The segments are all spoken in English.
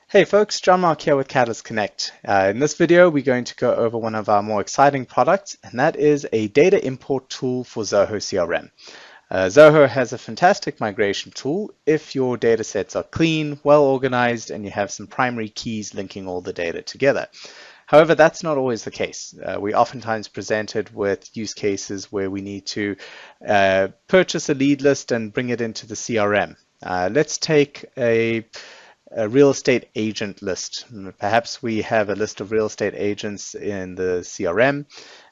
Hey folks, John Mark here with Catalyst Connect. In this video, we're going to go over one of our more exciting products, and that is a data import tool for Zoho CRM. Zoho has a fantastic migration tool if your data sets are clean, well organized, and you have some primary keys linking all the data together. However, that's not always the case. We oftentimes presented with use cases where we need to purchase a lead list and bring it into the CRM. Let's take a real estate agent list. Perhaps we have a list of real estate agents in the CRM,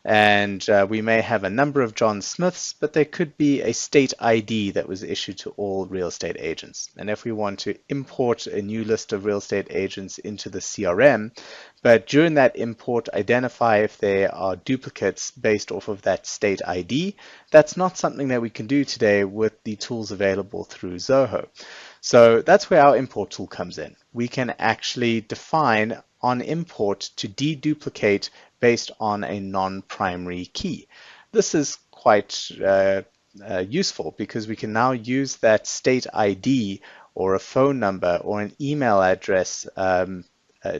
and we may have a number of John Smiths, but there could be a state ID that was issued to all real estate agents. And if we want to import a new list of real estate agents into the CRM, but during that import identify if there are duplicates based off of that state ID, that's not something that we can do today with the tools available through Zoho. So that's where our import tool comes in. We can actually define on import to deduplicate based on a non-primary key. This is quite useful because we can now use that state ID or a phone number or an email address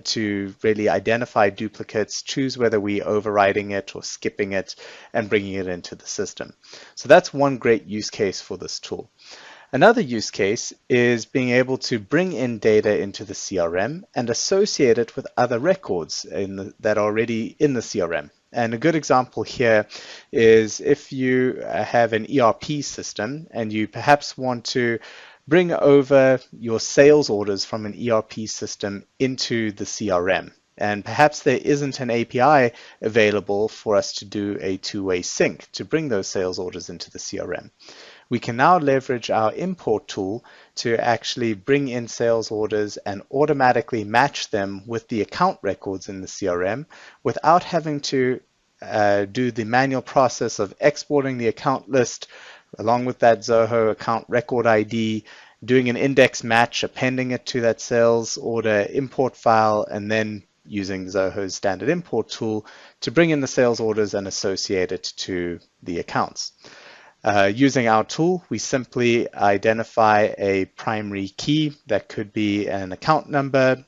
to really identify duplicates, choose whether we're overriding it or skipping it, and bringing it into the system. So that's one great use case for this tool. Another use case is being able to bring in data into the CRM and associate it with other records that are already in the CRM. And a good example here is if you have an ERP system and you perhaps want to bring over your sales orders from an ERP system into the CRM. And perhaps there isn't an API available for us to do a two-way sync to bring those sales orders into the CRM. We can now leverage our import tool to actually bring in sales orders and automatically match them with the account records in the CRM without having to do the manual process of exporting the account list along with that Zoho account record ID, doing an index match, appending it to that sales order import file, and then using Zoho's standard import tool to bring in the sales orders and associate it to the accounts. Using our tool, we simply identify a primary key that could be an account number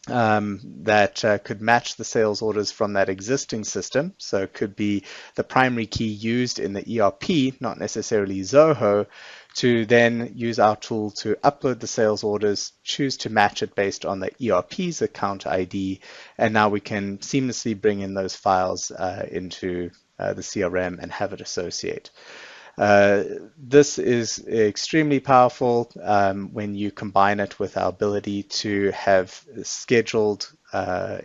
that could match the sales orders from that existing system. So it could be the primary key used in the ERP, not necessarily Zoho, to then use our tool to upload the sales orders, choose to match it based on the ERP's account ID, and now we can seamlessly bring in those files into the CRM and have it associate. This is extremely powerful when you combine it with our ability to have scheduled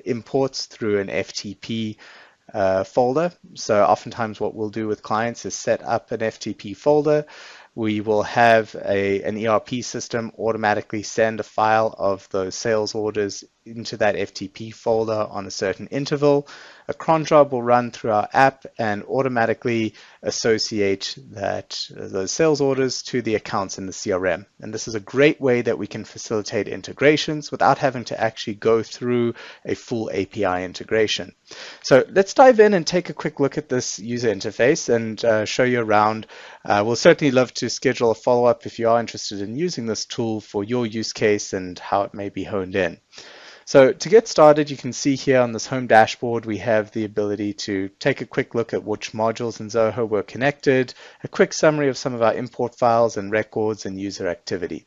imports through an FTP folder. So oftentimes what we'll do with clients is set up an FTP folder. We will have an ERP system automatically send a file of those sales orders into that FTP folder on a certain interval. A cron job will run through our app and automatically associate those sales orders to the accounts in the CRM. And this is a great way that we can facilitate integrations without having to actually go through a full API integration. So let's dive in and take a quick look at this user interface and show you around. We'll certainly love to schedule a follow-up if you are interested in using this tool for your use case and how it may be honed in. So to get started, you can see here on this home dashboard, we have the ability to take a quick look at which modules in Zoho were connected, a quick summary of some of our import files and records and user activity.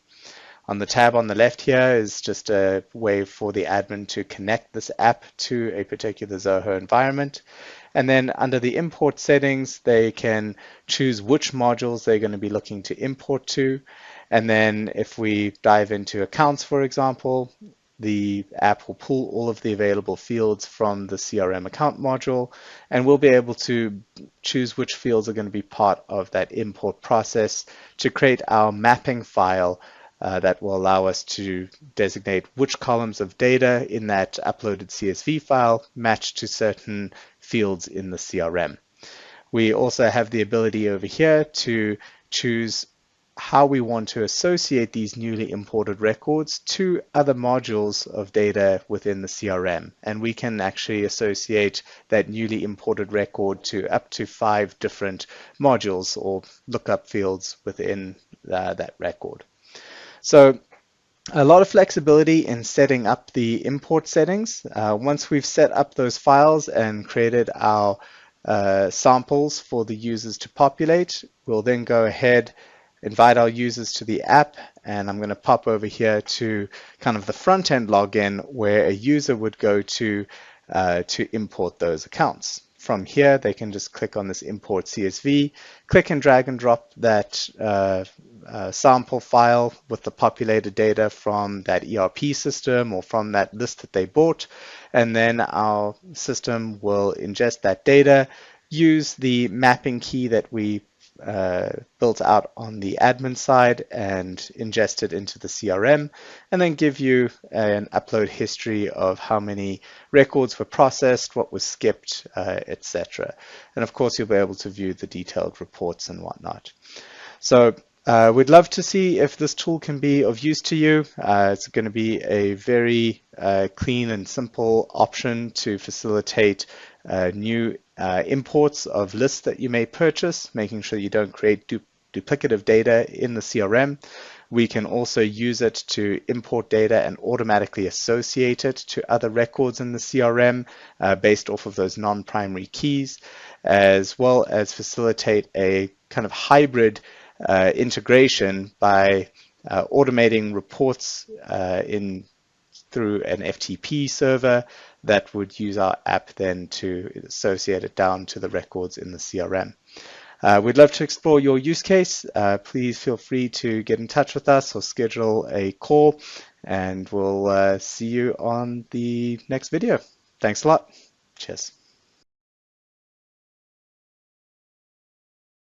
On the tab on the left here is just a way for the admin to connect this app to a particular Zoho environment. And then under the import settings, they can choose which modules they're going to be looking to import to. And then if we dive into accounts, for example, the app will pull all of the available fields from the CRM account module, and we'll be able to choose which fields are going to be part of that import process to create our mapping file that will allow us to designate which columns of data in that uploaded CSV file match to certain fields in the CRM. We also have the ability over here to choose how we want to associate these newly imported records to other modules of data within the CRM. And we can actually associate that newly imported record to up to 5 different modules or lookup fields within that record. So A lot of flexibility in setting up the import settings. Once we've set up those files and created our samples for the users to populate, we'll then go ahead, invite our users to the app, and I'm going to pop over here to kind of the front end login where a user would go to import those accounts. From here, they can just click on this import CSV, click and drag and drop that sample file with the populated data from that ERP system or from that list that they bought, and then our system will ingest that data, use the mapping key that we built out on the admin side and ingest it into the CRM, and then give you an upload history of how many records were processed, what was skipped, etc. And of course, you'll be able to view the detailed reports and whatnot. So we'd love to see if this tool can be of use to you. It's going to be a very clean and simple option to facilitate new imports of lists that you may purchase, making sure you don't create duplicative data in the CRM. We can also use it to import data and automatically associate it to other records in the CRM based off of those non-primary keys, as well as facilitate a kind of hybrid integration by automating reports through an FTP server that would use our app then to associate it down to the records in the CRM. We'd love to explore your use case. Please feel free to get in touch with us or schedule a call, and we'll see you on the next video. Thanks a lot. Cheers.